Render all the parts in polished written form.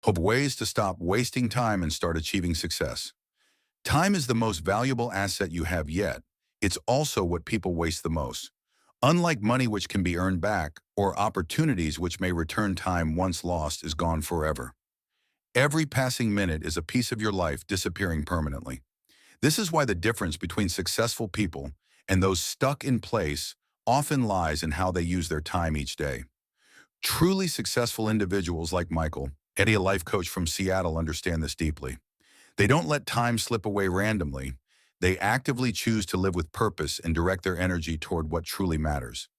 Of ways to stop wasting time and start achieving success. Time is the most valuable asset you have yet. It's also what people waste the most. Unlike money which can be earned back, or opportunities which may return, time once lost is gone forever. Every passing minute is a piece of your life disappearing permanently. This is why the difference between successful people and those stuck in place often lies in how they use their time each day. Truly successful individuals like Michael, Eddie, a life coach from Seattle, understand this deeply. They don't let time slip away randomly. They actively choose to live with purpose and direct their energy toward what truly matters.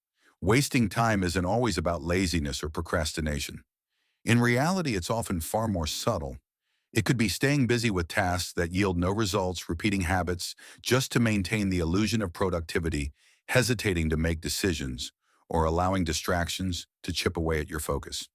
Wasting time isn't always about laziness or procrastination. In reality, it's often far more subtle. It could be staying busy with tasks that yield no results, repeating habits just to maintain the illusion of productivity, hesitating to make decisions, or allowing distractions to chip away at your focus.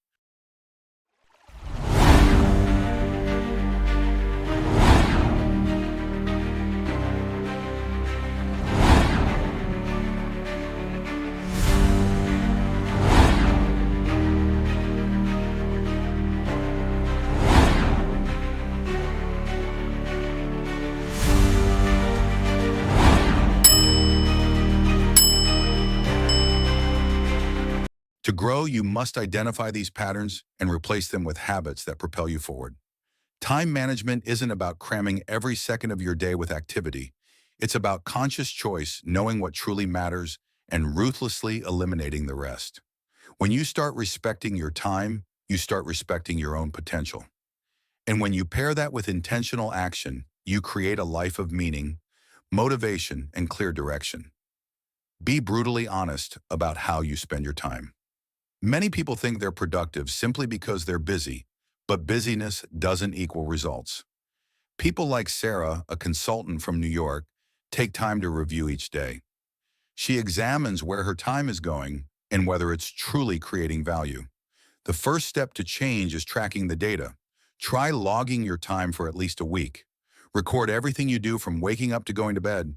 To grow, you must identify these patterns and replace them with habits that propel you forward. Time management isn't about cramming every second of your day with activity. It's about conscious choice, knowing what truly matters, and ruthlessly eliminating the rest. When you start respecting your time, you start respecting your own potential. And when you pair that with intentional action, you create a life of meaning, motivation, and clear direction. Be brutally honest about how you spend your time. Many people think they're productive simply because they're busy, but busyness doesn't equal results. People like Sarah, a consultant from New York, take time to review each day. She examines where her time is going and whether it's truly creating value. The first step to change is tracking the data. Try logging your time for at least a week. Record everything you do from waking up to going to bed.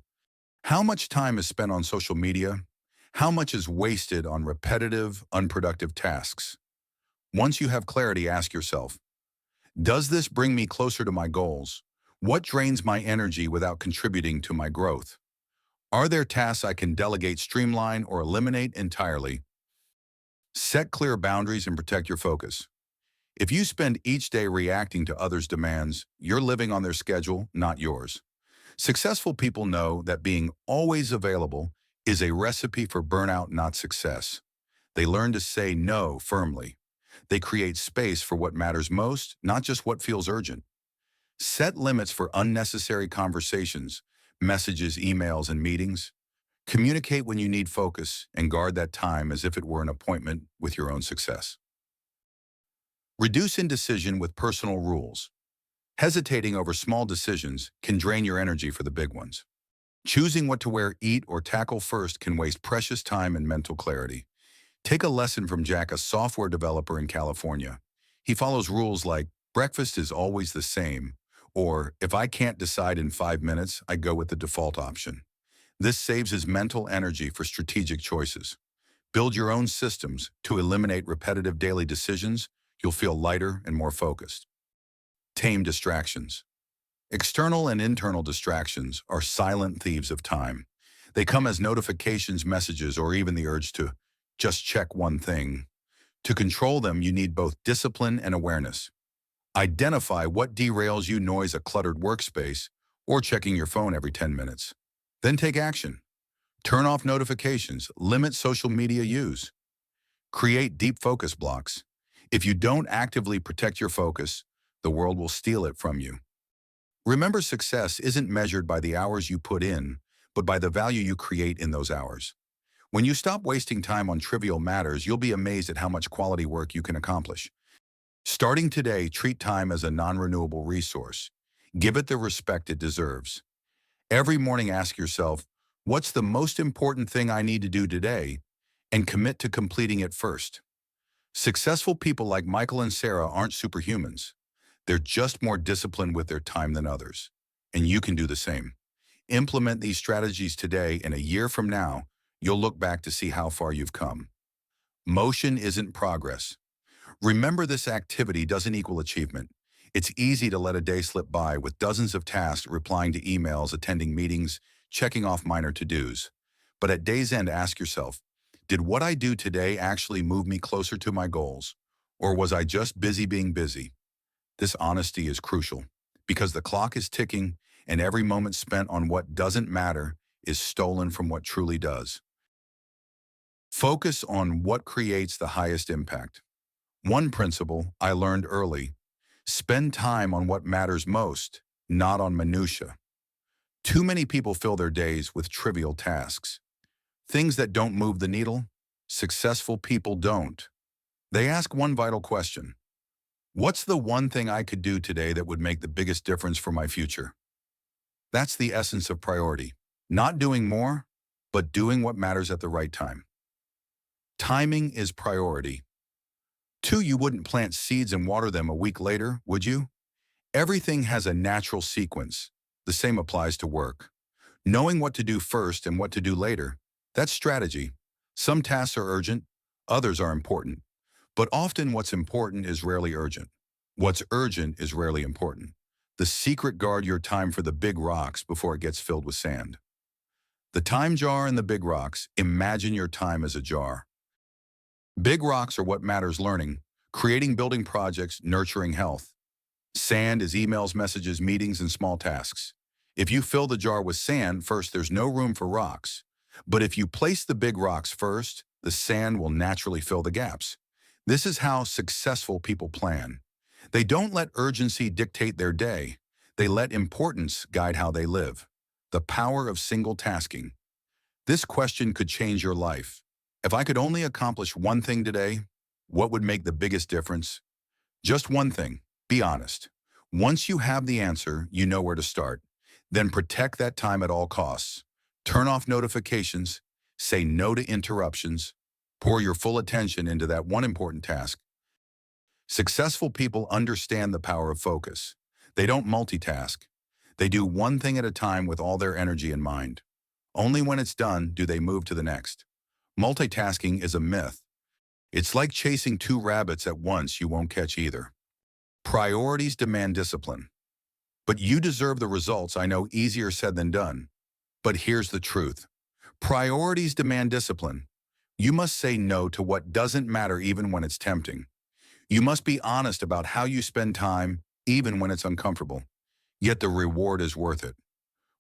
How much time is spent on social media? How much is wasted on repetitive, unproductive tasks? Once you have clarity, ask yourself, does this bring me closer to my goals? What drains my energy without contributing to my growth? Are there tasks I can delegate, streamline, or eliminate entirely? Set clear boundaries and protect your focus. If you spend each day reacting to others' demands, you're living on their schedule, not yours. Successful people know that being always available is a recipe for burnout, not success. They learn to say no firmly. They create space for what matters most, not just what feels urgent. Set limits for unnecessary conversations, messages, emails, and meetings. Communicate when you need focus and guard that time as if it were an appointment with your own success. Reduce indecision with personal rules. Hesitating over small decisions can drain your energy for the big ones. Choosing what to wear, eat, or tackle first can waste precious time and mental clarity. Take a lesson from Jack, a software developer in California. He follows rules like, breakfast is always the same, or if I can't decide in 5 minutes, I go with the default option. This saves his mental energy for strategic choices. Build your own systems to eliminate repetitive daily decisions. You'll feel lighter and more focused. Tame distractions. External and internal distractions are silent thieves of time. They come as notifications, messages, or even the urge to just check one thing. To control them, you need both discipline and awareness. Identify what derails you: noise, a cluttered workspace, or checking your phone every 10 minutes. Then take action. Turn off notifications, limit social media use. Create deep focus blocks. If you don't actively protect your focus, the world will steal it from you. Remember, success isn't measured by the hours you put in, but by the value you create in those hours. When you stop wasting time on trivial matters, you'll be amazed at how much quality work you can accomplish. Starting today, treat time as a non-renewable resource. Give it the respect it deserves. Every morning, ask yourself, what's the most important thing I need to do today? And commit to completing it first. Successful people like Michael and Sarah aren't superhumans. They're just more disciplined with their time than others. And you can do the same. Implement these strategies today, and a year from now, you'll look back to see how far you've come. Motion isn't progress. Remember, this activity doesn't equal achievement. It's easy to let a day slip by with dozens of tasks, replying to emails, attending meetings, checking off minor to-dos. But at day's end, ask yourself, did what I do today actually move me closer to my goals? Or was I just busy being busy? This honesty is crucial because the clock is ticking and every moment spent on what doesn't matter is stolen from what truly does. Focus on what creates the highest impact. One principle I learned early: spend time on what matters most, not on minutia. Too many people fill their days with trivial tasks. Things that don't move the needle. Successful people don't. They ask one vital question: what's the one thing I could do today that would make the biggest difference for my future? That's the essence of priority. Not doing more, but doing what matters at the right time. Timing is priority. Two, you wouldn't plant seeds and water them a week later, would you? Everything has a natural sequence. The same applies to work. Knowing what to do first and what to do later, that's strategy. Some tasks are urgent, others are important. But often what's important is rarely urgent. What's urgent is rarely important. The secret: guard your time for the big rocks before it gets filled with sand. The time jar and the big rocks. Imagine your time as a jar. Big rocks are what matters: learning, creating, building projects, nurturing health. Sand is emails, messages, meetings, and small tasks. If you fill the jar with sand first, there's no room for rocks. But if you place the big rocks first, the sand will naturally fill the gaps. This is how successful people plan. They don't let urgency dictate their day. They let importance guide how they live. The power of single tasking. This question could change your life. If I could only accomplish one thing today, what would make the biggest difference? Just one thing. Be honest. Once you have the answer, you know where to start. Then protect that time at all costs. Turn off notifications. Say no to interruptions. Pour your full attention into that one important task. Successful people understand the power of focus. They don't multitask. They do one thing at a time with all their energy in mind. Only when it's done do they move to the next. Multitasking is a myth. It's like chasing two rabbits at once. You won't catch either. Priorities demand discipline. But you deserve the results. I know, easier said than done. But here's the truth. Priorities demand discipline. You must say no to what doesn't matter even when it's tempting. You must be honest about how you spend time even when it's uncomfortable. Yet the reward is worth it.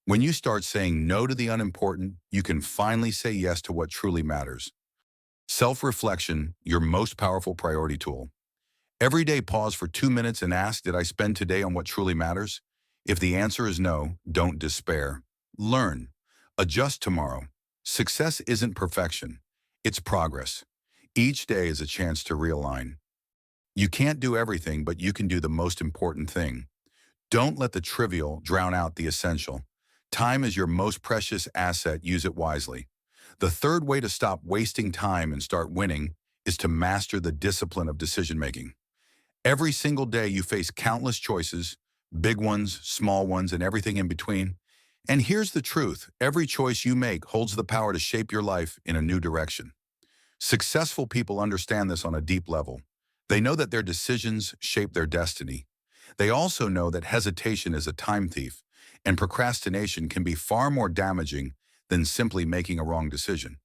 When you start saying no to the unimportant, you can finally say yes to what truly matters. Self-reflection, your most powerful priority tool. Every day, pause for 2 minutes and ask, did I spend today on what truly matters? If the answer is no, don't despair. Learn. Adjust tomorrow. Success isn't perfection. It's progress. Each day is a chance to realign. You can't do everything, but you can do the most important thing. Don't let the trivial drown out the essential. Time is your most precious asset. Use it wisely. The third way to stop wasting time and start winning is to master the discipline of decision-making. Every single day you face countless choices, big ones, small ones, and everything in between. And here's the truth: every choice you make holds the power to shape your life in a new direction. Successful people understand this on a deep level. They know that their decisions shape their destiny. They also know that hesitation is a time thief, and procrastination can be far more damaging than simply making a wrong decision.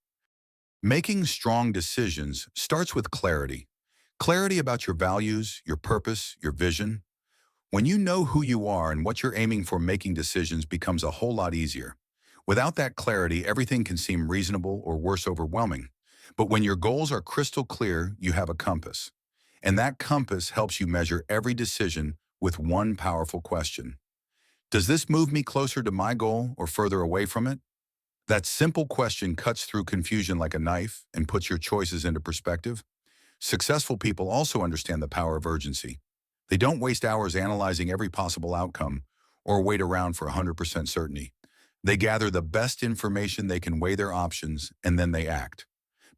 Making strong decisions starts with clarity. Clarity about your values, your purpose, your vision. When you know who you are and what you're aiming for, making decisions becomes a whole lot easier. Without that clarity, everything can seem reasonable or worse, overwhelming. But when your goals are crystal clear, you have a compass. And that compass helps you measure every decision with one powerful question: does this move me closer to my goal or further away from it? That simple question cuts through confusion like a knife and puts your choices into perspective. Successful people also understand the power of urgency. They don't waste hours analyzing every possible outcome or wait around for 100% certainty. They gather the best information they can, weigh their options, and then they act.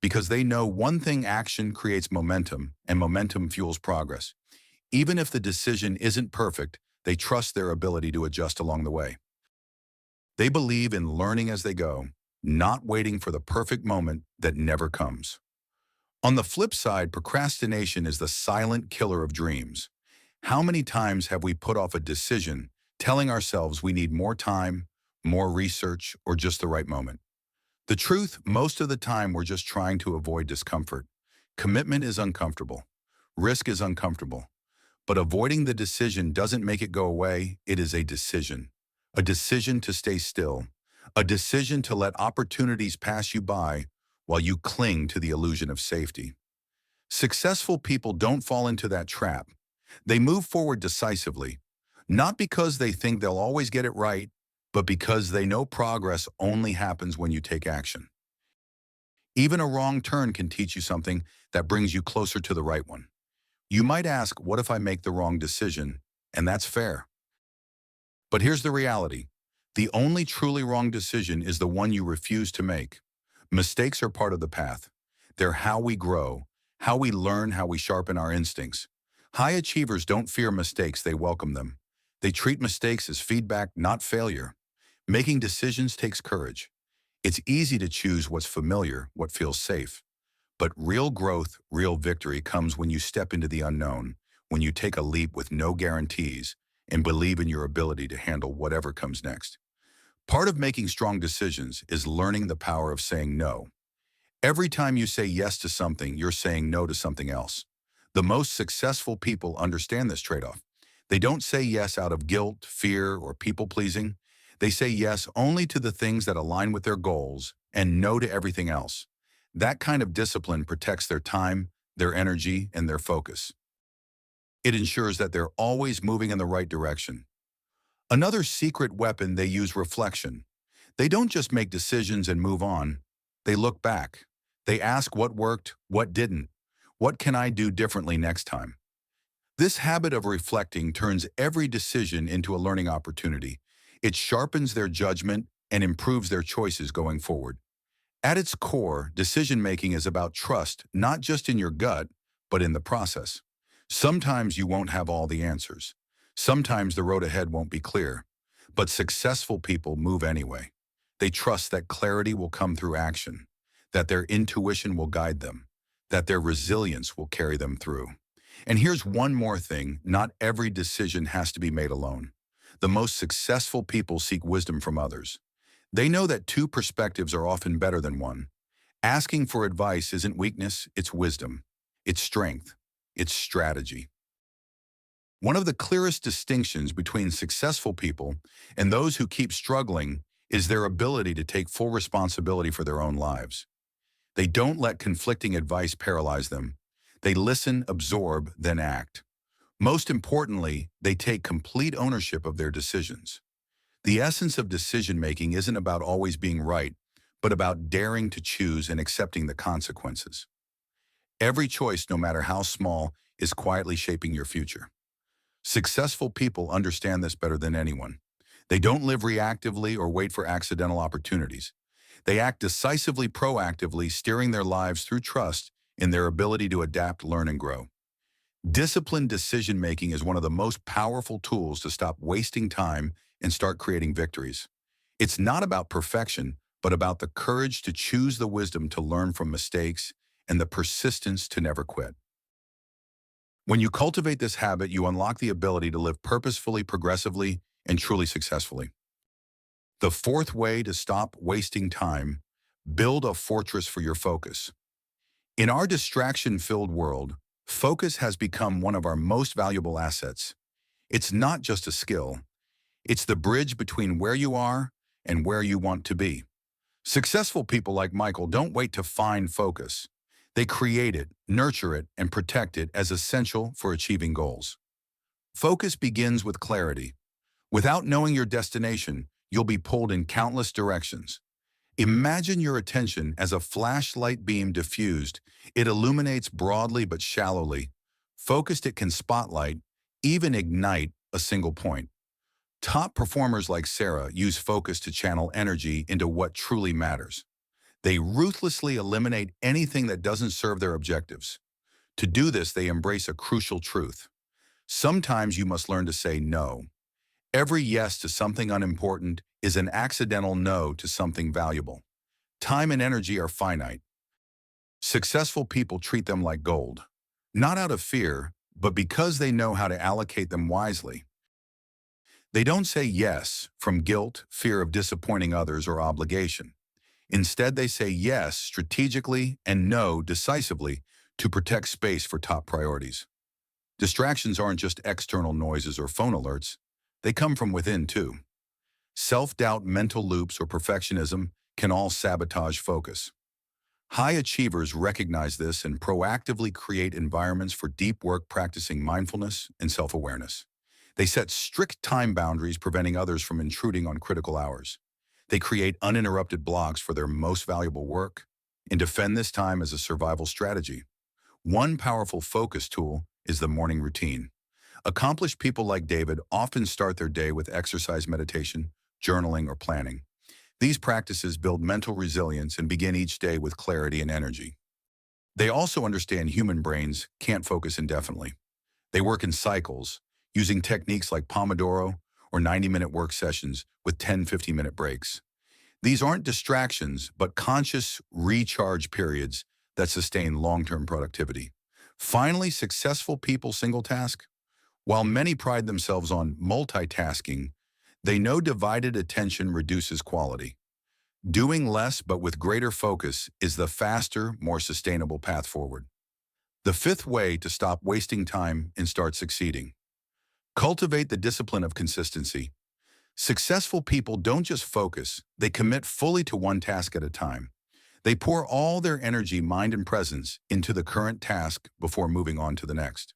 Because they know one thing: action creates momentum, and momentum fuels progress. Even if the decision isn't perfect, they trust their ability to adjust along the way. They believe in learning as they go, not waiting for the perfect moment that never comes. On the flip side, procrastination is the silent killer of dreams. How many times have we put off a decision, telling ourselves we need more time, more research, or just the right moment? The truth, most of the time, we're just trying to avoid discomfort. Commitment is uncomfortable. Risk is uncomfortable. But avoiding the decision doesn't make it go away. It is a decision. A decision to stay still. A decision to let opportunities pass you by while you cling to the illusion of safety. Successful people don't fall into that trap. They move forward decisively, not because they think they'll always get it right, but because they know progress only happens when you take action. Even a wrong turn can teach you something that brings you closer to the right one. You might ask, what if I make the wrong decision? And that's fair. But here's the reality. The only truly wrong decision is the one you refuse to make. Mistakes are part of the path. They're how we grow, how we learn, how we sharpen our instincts. High achievers don't fear mistakes, they welcome them. They treat mistakes as feedback, not failure. Making decisions takes courage. It's easy to choose what's familiar, what feels safe. But real growth, real victory comes when you step into the unknown, when you take a leap with no guarantees and believe in your ability to handle whatever comes next. Part of making strong decisions is learning the power of saying no. Every time you say yes to something, you're saying no to something else. The most successful people understand this trade-off. They don't say yes out of guilt, fear, or people-pleasing. They say yes only to the things that align with their goals and no to everything else. That kind of discipline protects their time, their energy, and their focus. It ensures that they're always moving in the right direction. Another secret weapon, they use reflection. They don't just make decisions and move on. They look back. They ask what worked, what didn't. What can I do differently next time? This habit of reflecting turns every decision into a learning opportunity. It sharpens their judgment and improves their choices going forward. At its core, decision-making is about trust, not just in your gut, but in the process. Sometimes you won't have all the answers. Sometimes the road ahead won't be clear. But successful people move anyway. They trust that clarity will come through action, that their intuition will guide them, that their resilience will carry them through. And here's one more thing, not every decision has to be made alone. The most successful people seek wisdom from others. They know that two perspectives are often better than one. Asking for advice isn't weakness, it's wisdom. It's strength. It's strategy. One of the clearest distinctions between successful people and those who keep struggling is their ability to take full responsibility for their own lives. They don't let conflicting advice paralyze them. They listen, absorb, then act. Most importantly, they take complete ownership of their decisions. The essence of decision-making isn't about always being right, but about daring to choose and accepting the consequences. Every choice, no matter how small, is quietly shaping your future. Successful people understand this better than anyone. They don't live reactively or wait for accidental opportunities. They act decisively, proactively, steering their lives through trust in their ability to adapt, learn, and grow. Disciplined decision-making is one of the most powerful tools to stop wasting time and start creating victories. It's not about perfection, but about the courage to choose, the wisdom to learn from mistakes, and the persistence to never quit. When you cultivate this habit, you unlock the ability to live purposefully, progressively, and truly successfully. The fourth way to stop wasting time: build a fortress for your focus. In our distraction-filled world, focus has become one of our most valuable assets. It's not just a skill. It's the bridge between where you are and where you want to be. Successful people like Michael don't wait to find focus. They create it, nurture it, and protect it as essential for achieving goals. Focus begins with clarity. Without knowing your destination, you'll be pulled in countless directions. Imagine your attention as a flashlight beam diffused. It illuminates broadly but shallowly. Focused, it can spotlight, even ignite, a single point. Top performers like Sarah use focus to channel energy into what truly matters. They ruthlessly eliminate anything that doesn't serve their objectives. To do this, they embrace a crucial truth. Sometimes you must learn to say no. Every yes to something unimportant is an accidental no to something valuable. Time and energy are finite. Successful people treat them like gold, not out of fear, but because they know how to allocate them wisely. They don't say yes from guilt, fear of disappointing others, or obligation. Instead, they say yes strategically and no decisively to protect space for top priorities. Distractions aren't just external noises or phone alerts. They come from within, too. Self-doubt, mental loops, or perfectionism can all sabotage focus. High achievers recognize this and proactively create environments for deep work practicing mindfulness and self-awareness. They set strict time boundaries, preventing others from intruding on critical hours. They create uninterrupted blocks for their most valuable work and defend this time as a survival strategy. One powerful focus tool is the morning routine. Accomplished people like David often start their day with exercise, meditation, journaling, or planning. These practices build mental resilience and begin each day with clarity and energy. They also understand human brains can't focus indefinitely. They work in cycles, using techniques like Pomodoro or 90-minute work sessions with 10, 15-minute breaks. These aren't distractions, but conscious recharge periods that sustain long-term productivity. Finally, successful people single task. While many pride themselves on multitasking, they know divided attention reduces quality. Doing less but with greater focus is the faster, more sustainable path forward. The fifth way to stop wasting time and start succeeding. Cultivate the discipline of consistency. Successful people don't just focus, they commit fully to one task at a time. They pour all their energy, mind, and presence into the current task before moving on to the next.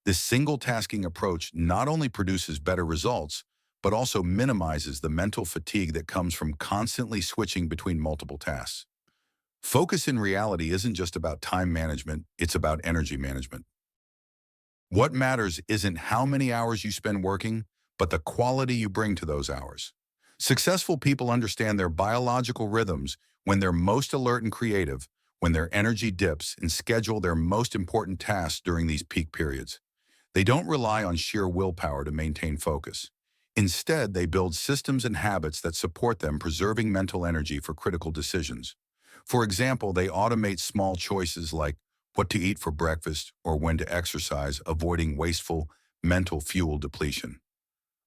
This single-tasking approach not only produces better results, but also minimizes the mental fatigue that comes from constantly switching between multiple tasks. Focus in reality isn't just about time management, it's about energy management. What matters isn't how many hours you spend working, but the quality you bring to those hours. Successful people understand their biological rhythms when they're most alert and creative, when their energy dips, and schedule their most important tasks during these peak periods. They don't rely on sheer willpower to maintain focus. Instead, they build systems and habits that support them, preserving mental energy for critical decisions. For example, they automate small choices like what to eat for breakfast or when to exercise, avoiding wasteful mental fuel depletion.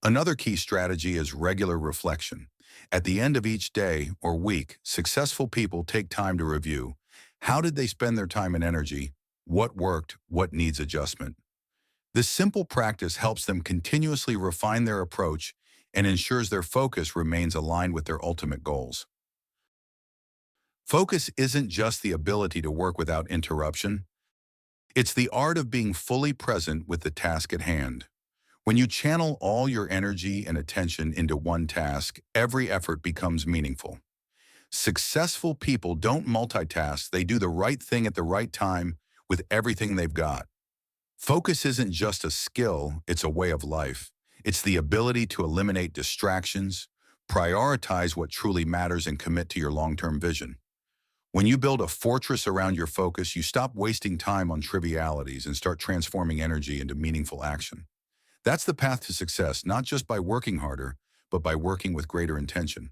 Another key strategy is regular reflection. At the end of each day or week, successful people take time to review. How did they spend their time and energy? What worked? What needs adjustment? This simple practice helps them continuously refine their approach and ensures their focus remains aligned with their ultimate goals. Focus isn't just the ability to work without interruption. It's the art of being fully present with the task at hand. When you channel all your energy and attention into one task, every effort becomes meaningful. Successful people don't multitask, they do the right thing at the right time with everything they've got. Focus isn't just a skill, it's a way of life. It's the ability to eliminate distractions, prioritize what truly matters, and commit to your long-term vision. When you build a fortress around your focus, you stop wasting time on trivialities and start transforming energy into meaningful action. That's the path to success, not just by working harder, but by working with greater intention.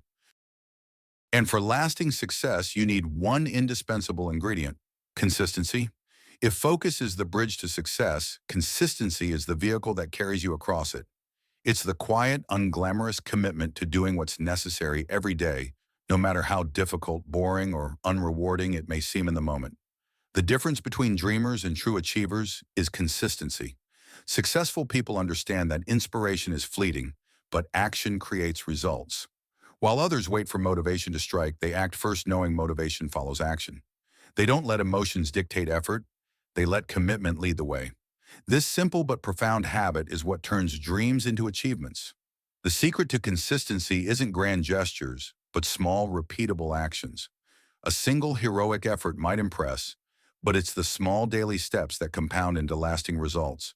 And for lasting success, you need one indispensable ingredient: consistency. If focus is the bridge to success, consistency is the vehicle that carries you across it. It's the quiet, unglamorous commitment to doing what's necessary every day, no matter how difficult, boring, or unrewarding it may seem in the moment. The difference between dreamers and true achievers is consistency. Successful people understand that inspiration is fleeting, but action creates results. While others wait for motivation to strike, they act first, knowing motivation follows action. They don't let emotions dictate effort, they let commitment lead the way. This simple but profound habit is what turns dreams into achievements. The secret to consistency isn't grand gestures, but small, repeatable actions. A single heroic effort might impress, but it's the small daily steps that compound into lasting results.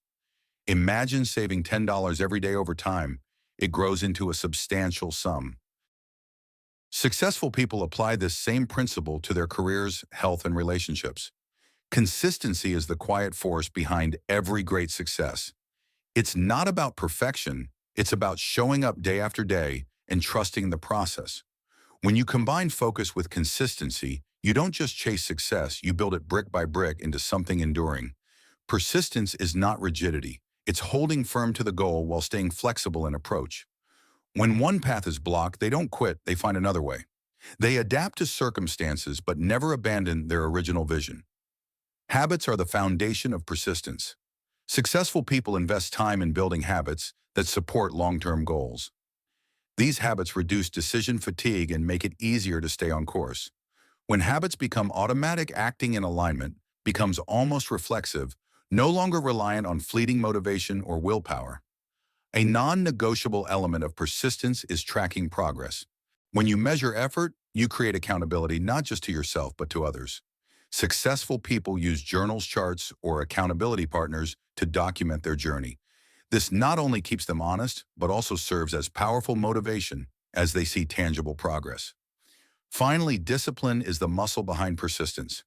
Imagine saving $10 every day over time. It grows into a substantial sum. Successful people apply this same principle to their careers, health, and relationships. Consistency is the quiet force behind every great success. It's not about perfection, it's about showing up day after day and trusting the process. When you combine focus with consistency, You don't just chase success, you build it brick by brick into something enduring. Persistence is not rigidity. It's holding firm to the goal while staying flexible in approach. When one path is blocked, they don't quit, they find another way. They adapt to circumstances but never abandon their original vision. Habits are the foundation of persistence. Successful people invest time in building habits that support long-term goals. These habits reduce decision fatigue and make it easier to stay on course. When habits become automatic, acting in alignment becomes almost reflexive, no longer reliant on fleeting motivation or willpower. A non-negotiable element of persistence is tracking progress. When you measure effort, you create accountability not just to yourself but to others. Successful people use journals, charts, or accountability partners to document their journey. This not only keeps them honest, but also serves as powerful motivation as they see tangible progress. Finally, discipline is the muscle behind persistence.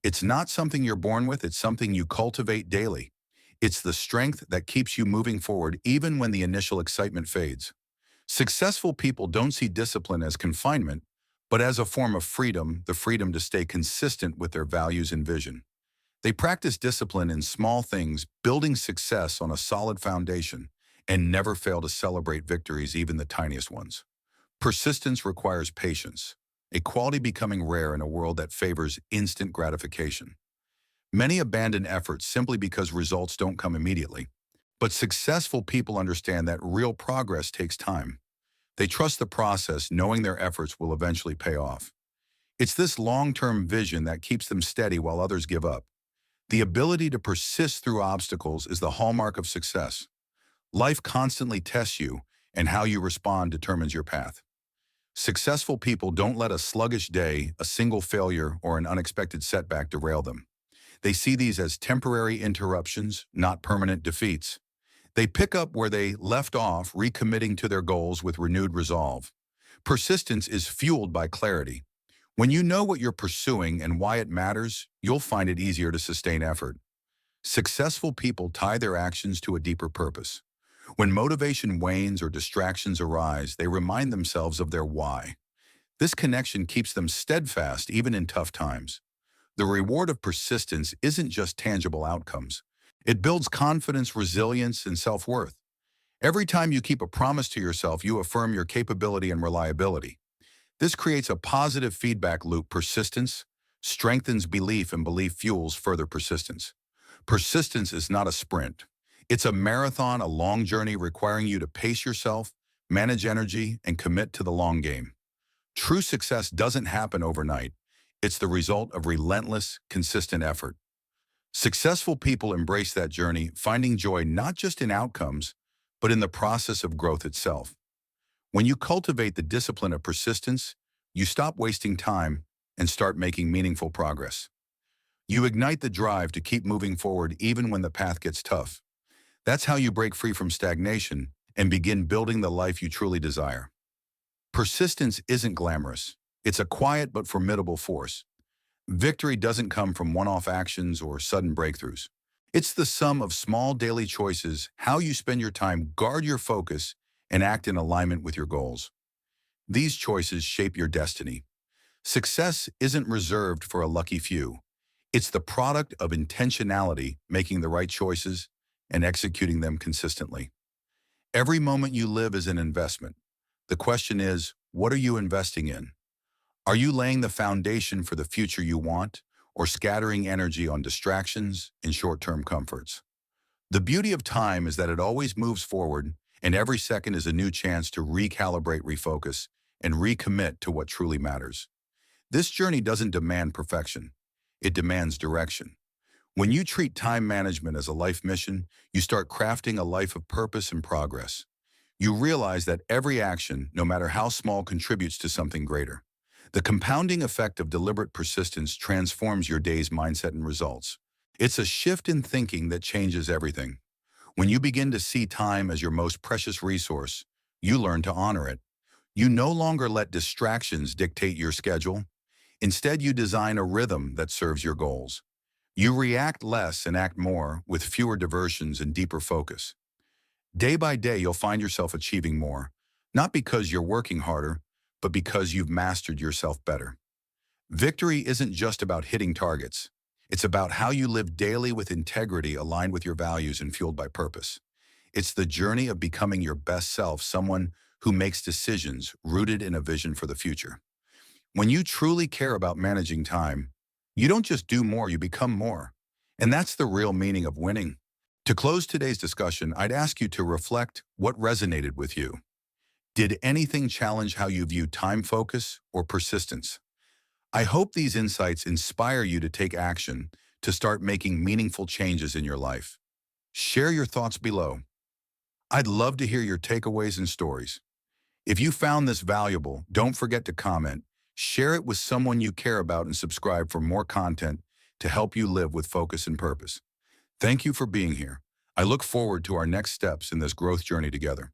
It's not something you're born with, it's something you cultivate daily. It's the strength that keeps you moving forward even when the initial excitement fades. Successful people don't see discipline as confinement, but as a form of freedom, the freedom to stay consistent with their values and vision. They practice discipline in small things, building success on a solid foundation, and never fail to celebrate victories, even the tiniest ones. Persistence requires patience, a quality becoming rare in a world that favors instant gratification. Many abandon efforts simply because results don't come immediately. But successful people understand that real progress takes time. They trust the process, knowing their efforts will eventually pay off. It's this long-term vision that keeps them steady while others give up. The ability to persist through obstacles is the hallmark of success. Life constantly tests you, and how you respond determines your path. Successful people don't let a sluggish day, a single failure, or an unexpected setback derail them. They see these as temporary interruptions, not permanent defeats. They pick up where they left off, recommitting to their goals with renewed resolve. Persistence is fueled by clarity. When you know what you're pursuing and why it matters, you'll find it easier to sustain effort. Successful people tie their actions to a deeper purpose. When motivation wanes or distractions arise, they remind themselves of their why. This connection keeps them steadfast even in tough times. The reward of persistence isn't just tangible outcomes. It builds confidence, resilience, and self-worth. Every time you keep a promise to yourself, you affirm your capability and reliability. This creates a positive feedback loop. Persistence strengthens belief, and belief fuels further persistence. Persistence is not a sprint. It's a marathon, a long journey requiring you to pace yourself, manage energy, and commit to the long game. True success doesn't happen overnight. It's the result of relentless, consistent effort. Successful people embrace that journey, finding joy not just in outcomes, but in the process of growth itself. When you cultivate the discipline of persistence, you stop wasting time and start making meaningful progress. You ignite the drive to keep moving forward even when the path gets tough. That's how you break free from stagnation and begin building the life you truly desire. Persistence isn't glamorous. It's a quiet but formidable force. Victory doesn't come from one-off actions or sudden breakthroughs. It's the sum of small daily choices, how you spend your time, guard your focus, and act in alignment with your goals. These choices shape your destiny. Success isn't reserved for a lucky few. It's the product of intentionality, making the right choices and executing them consistently. Every moment you live is an investment. The question is, what are you investing in? Are you laying the foundation for the future you want, or scattering energy on distractions and short-term comforts? The beauty of time is that it always moves forward, and every second is a new chance to recalibrate, refocus, and recommit to what truly matters. This journey doesn't demand perfection. It demands direction. When you treat time management as a life mission, you start crafting a life of purpose and progress. You realize that every action, no matter how small, contributes to something greater. The compounding effect of deliberate persistence transforms your day's mindset and results. It's a shift in thinking that changes everything. When you begin to see time as your most precious resource, you learn to honor it. You no longer let distractions dictate your schedule. Instead, you design a rhythm that serves your goals. You react less and act more, with fewer diversions and deeper focus. Day by day, you'll find yourself achieving more, not because you're working harder, but because you've mastered yourself better. Victory isn't just about hitting targets. It's about how you live daily with integrity aligned with your values and fueled by purpose. It's the journey of becoming your best self, someone who makes decisions rooted in a vision for the future. When you truly care about managing time, you don't just do more, you become more. And that's the real meaning of winning. To close today's discussion, I'd ask you to reflect what resonated with you. Did anything challenge how you view time focus or persistence? I hope these insights inspire you to take action, to start making meaningful changes in your life. Share your thoughts below. I'd love to hear your takeaways and stories. If you found this valuable, don't forget to comment, share it with someone you care about, and subscribe for more content to help you live with focus and purpose. Thank you for being here. I look forward to our next steps in this growth journey together.